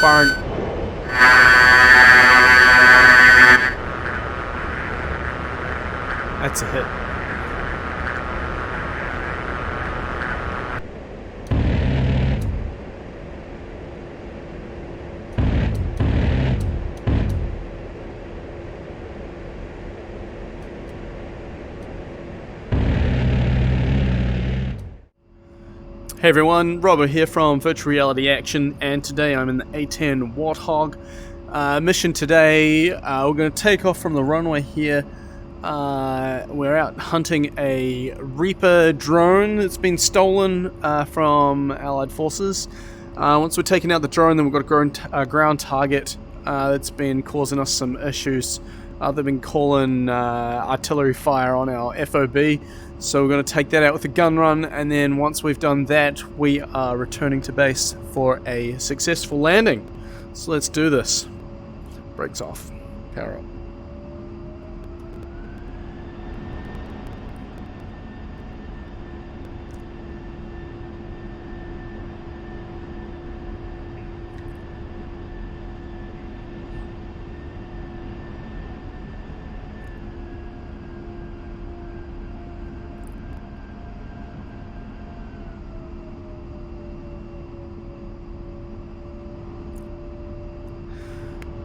Firing. That's a hit. Hey everyone, Robert here from Virtual Reality Action, and today I'm in the A10 Warthog. Mission today, we're going to take off from the runway here. We're out hunting a Reaper drone that's been stolen from Allied forces. Once we've taken out the drone, then we've got a ground target that's been causing us some issues. They've been calling artillery fire on our FOB. So we're going to take that out with a gun run, and then once we've done that, we are returning to base for a successful landing. So let's do this. Brakes off. Power up.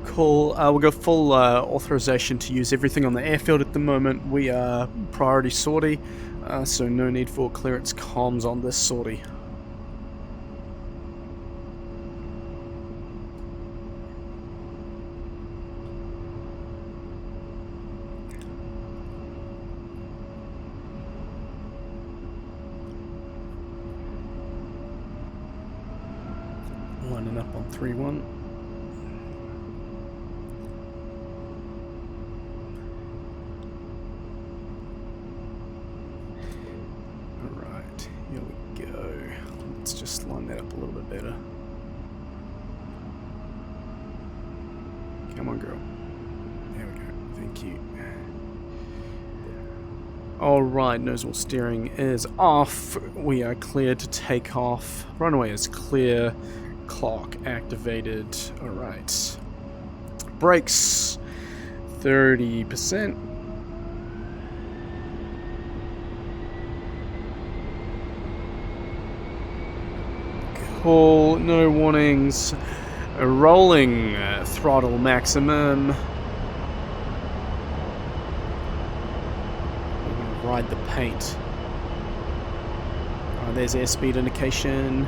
Cool. We've got full authorization to use everything on the airfield at the moment. We are priority sortie, so no need for clearance comms on this sortie. Lining up on 3-1. Here we go. Let's just line that up a little bit better. Come on, girl. There we go. Thank you. Alright, nozzle steering is off. We are cleared to take off. Runway is clear. Clock activated. Alright. Brakes 30%. No warnings. Rolling throttle maximum. We're going to ride the paint. There's airspeed indication.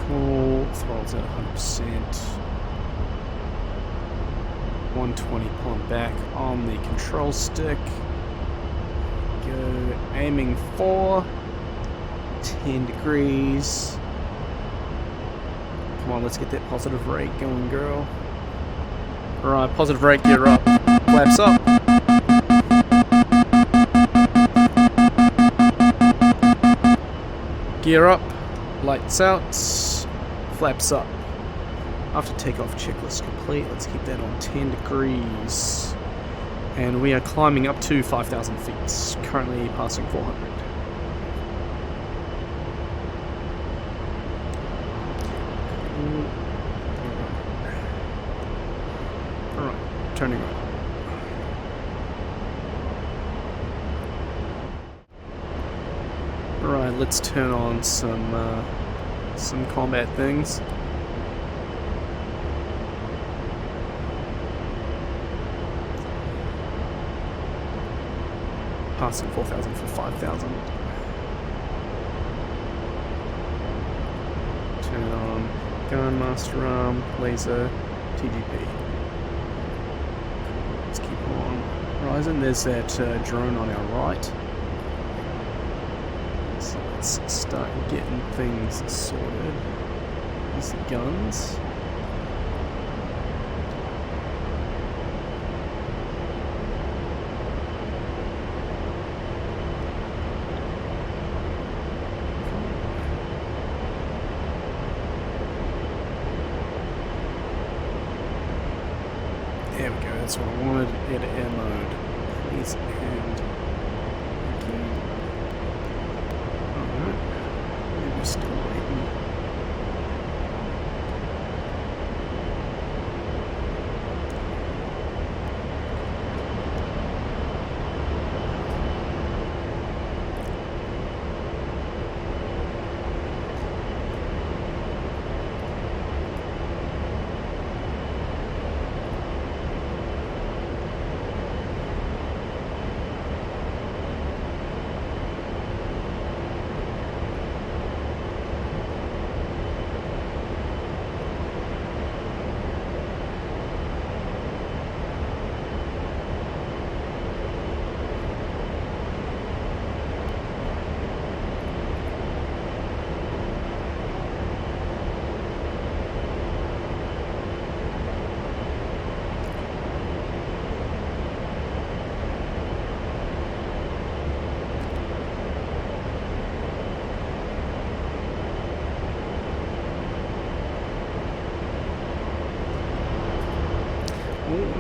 Cool. Throttle's at 100%. 120 pulling back on the control stick. Go aiming for 10 degrees. Come on, let's get that positive rate going, girl. Alright, positive rate, gear up. Flaps up. Gear up. Lights out. Flaps up. After takeoff checklist complete, let's keep that on 10 degrees. And we are climbing up to 5,000 feet, currently passing 400. Alright, turning on. Alright, let's turn on some combat things. Passing 4,000 for 5,000. Turn it on. Gun, master arm, laser, TGP. Let's keep on rising. There's that drone on our right. So let's start getting things sorted. There's the guns. There we go, that's what I wanted. Air to air mode. Please and thank you. Alright.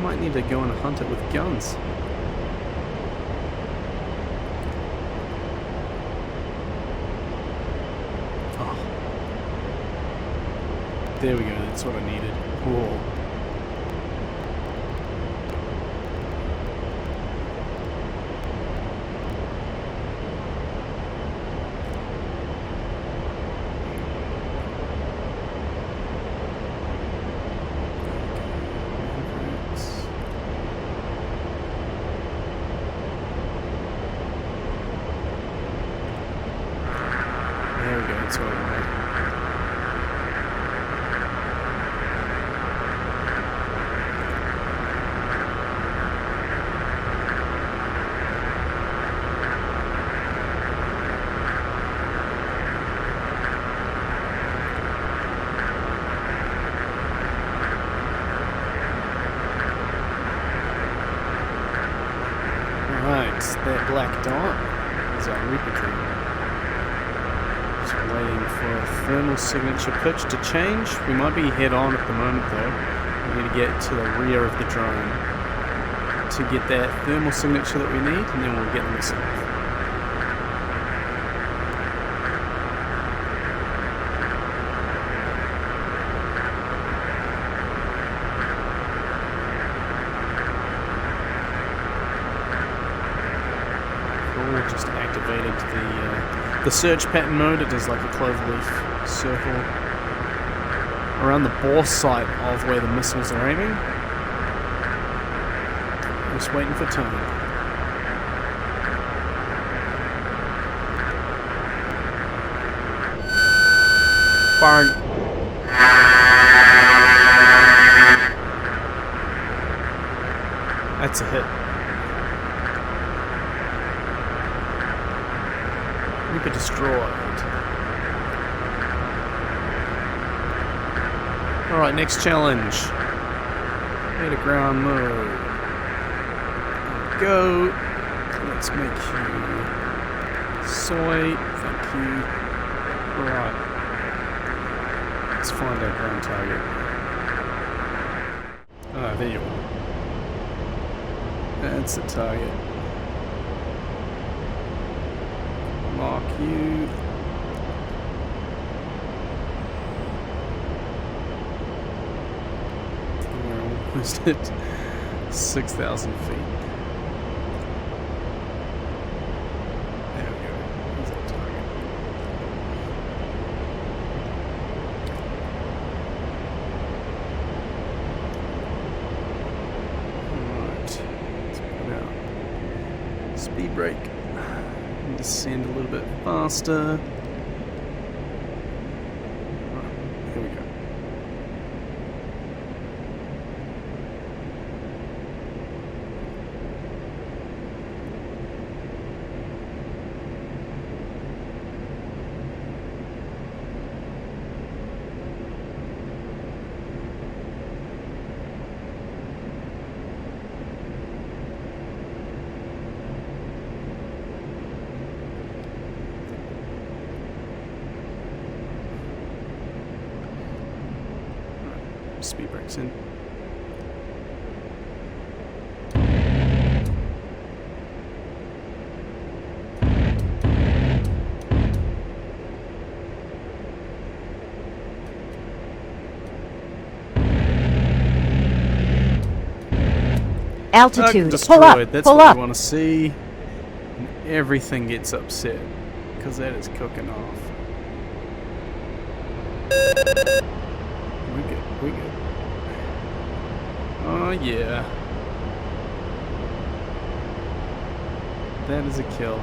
might need to go and hunt it with guns. Oh. There we go, that's what I needed. Whoa. That's what I wanted. Alright, that black dot is our Reaper tree. Waiting for a thermal signature pitch to change. We might be head on at the moment though. We need to get to the rear of the drone to get that thermal signature that we need, and then we'll get the missile off. Cool, just activated the search pattern mode. It does like a cloverleaf circle around the bore site of where the missiles are aiming. Just waiting for tone. Firing. That's a hit. Reaper destroyed. Alright, next challenge. Air to ground mode. Go. Let's make you soy. Thank you. Alright. Let's find our ground target. Ah, there you are. That's the target. Mark you. We're almost at 6,000 feet. There we go. There's our target. Alright. Let's put out speed brake. Descend a little bit faster. Right, here we go. Speed brakes in. Altitude. Destroyed. Pull up. That's Pull what up. we want to see. And everything gets upset because that is cooking off. We good. We good. Oh yeah. That is a kill.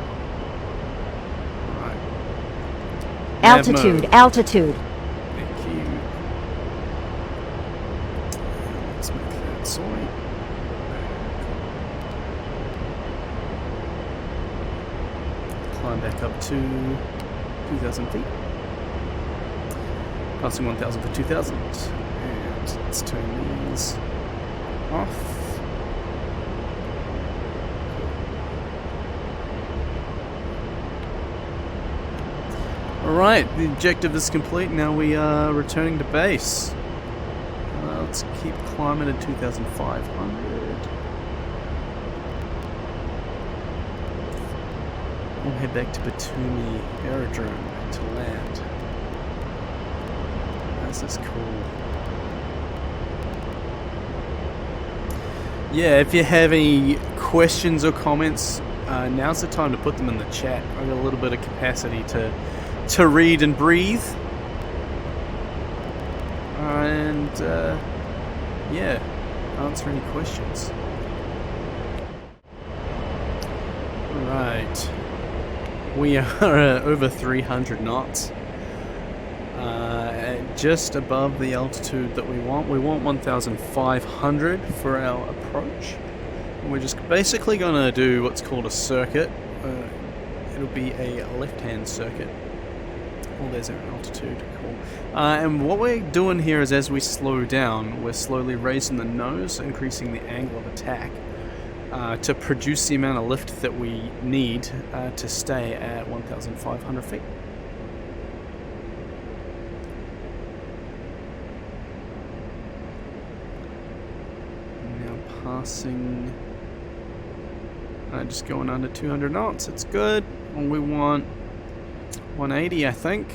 Alright. Altitude. Altitude. Thank you. Let's make that soy. Climb back up to 2,000 feet. Passing 1,000 for 2,000. And let's turn these off. Alright, the objective is complete. Now we are returning to base. Let's keep climbing at 2,500. We'll head back to Batumi aerodrome to land. This is cool. Yeah, if you have any questions or comments, now's the time to put them in the chat. I've got a little bit of capacity to read and breathe. Yeah, answer any questions. Right. We are over 300 knots. Just above the altitude that we want. We want 1,500 for our approach. And we're just basically going to do what's called a circuit. It'll be a left-hand circuit. Oh, there's our altitude. Cool. And what we're doing here is as we slow down, we're slowly raising the nose, increasing the angle of attack to produce the amount of lift that we need to stay at 1,500 feet. Passing, just going under 200 knots. It's good. We want 180, I think.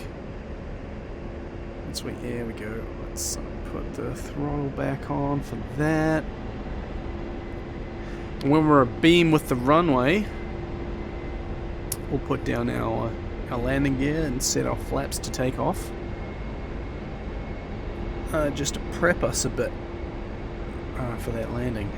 That's where, there we go. Let's put the throttle back on for that. And when we're abeam with the runway, we'll put down our landing gear and set our flaps to take off. Just to prep us a bit for that landing.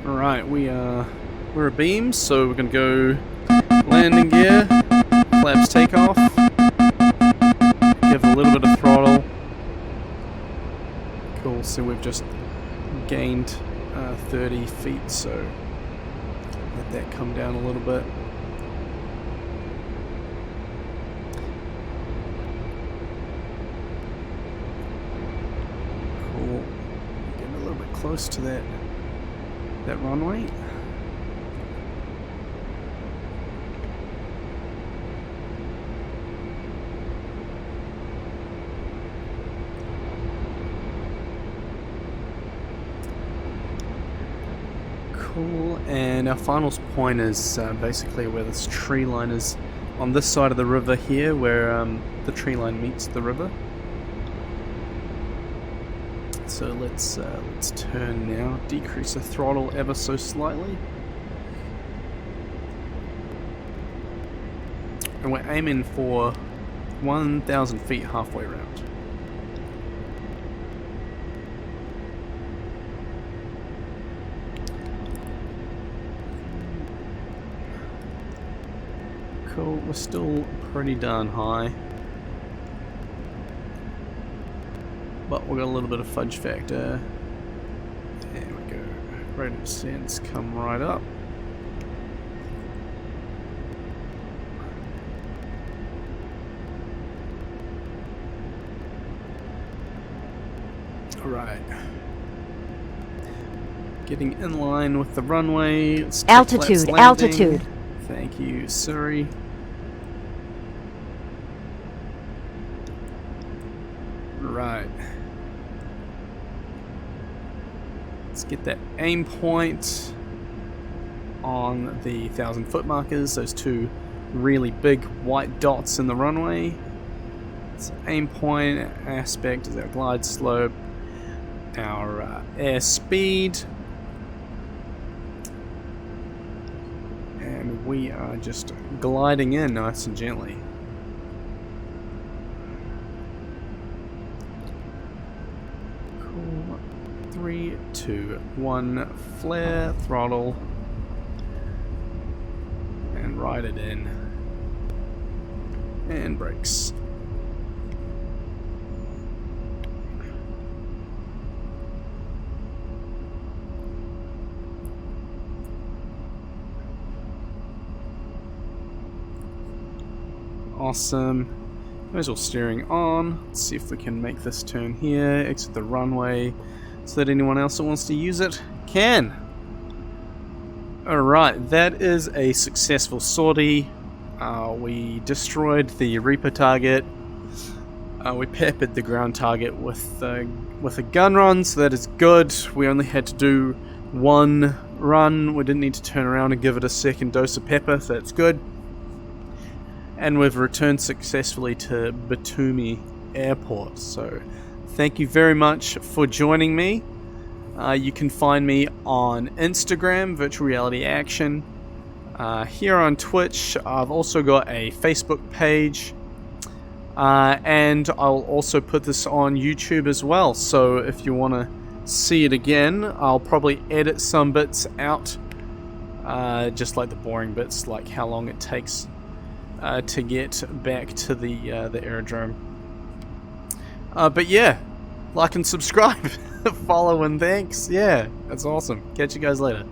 Alright, we're abeam, so we're gonna go landing gear, flaps take off, give a little bit of throttle. Cool, so we've just gained 30 feet, so let that come down a little bit. Cool, getting a little bit close to that runway. Cool, and our final point is basically where this tree line is on this side of the river here, where the tree line meets the river. So let's turn now, decrease the throttle ever so slightly. And we're aiming for 1,000 feet halfway around. Cool, we're still pretty darn high. But we've got a little bit of fudge factor. There we go. Rate of descents come right up. Alright. Getting in line with the runway. Altitude. Thank you, Suri. Right. Let's get that aim point on the 1,000-foot markers, those two really big white dots in the runway. So aim point aspect is our glide slope, our air speed, and we are just gliding in nice and gently. Cool. 3, 2, 1, flare, throttle, and ride it in, and brakes. Awesome. Visual steering on. Let's see if we can make this turn here. Exit the runway so that anyone else that wants to use it can. Alright, that is a successful sortie. We destroyed the Reaper target. We peppered the ground target with a gun run, so that is good. We only had to do one run. We didn't need to turn around and give it a second dose of pepper, so that's good. And we've returned successfully to Batumi Airport. So thank you very much for joining me. You can find me on Instagram, Virtual Reality Action. Here on Twitch, I've also got a Facebook page. And I'll also put this on YouTube as well. So if you want to see it again, I'll probably edit some bits out. Just like the boring bits, like how long it takes to get back to the aerodrome. But yeah, like and subscribe, follow and thanks. Yeah, that's awesome. Catch you guys later.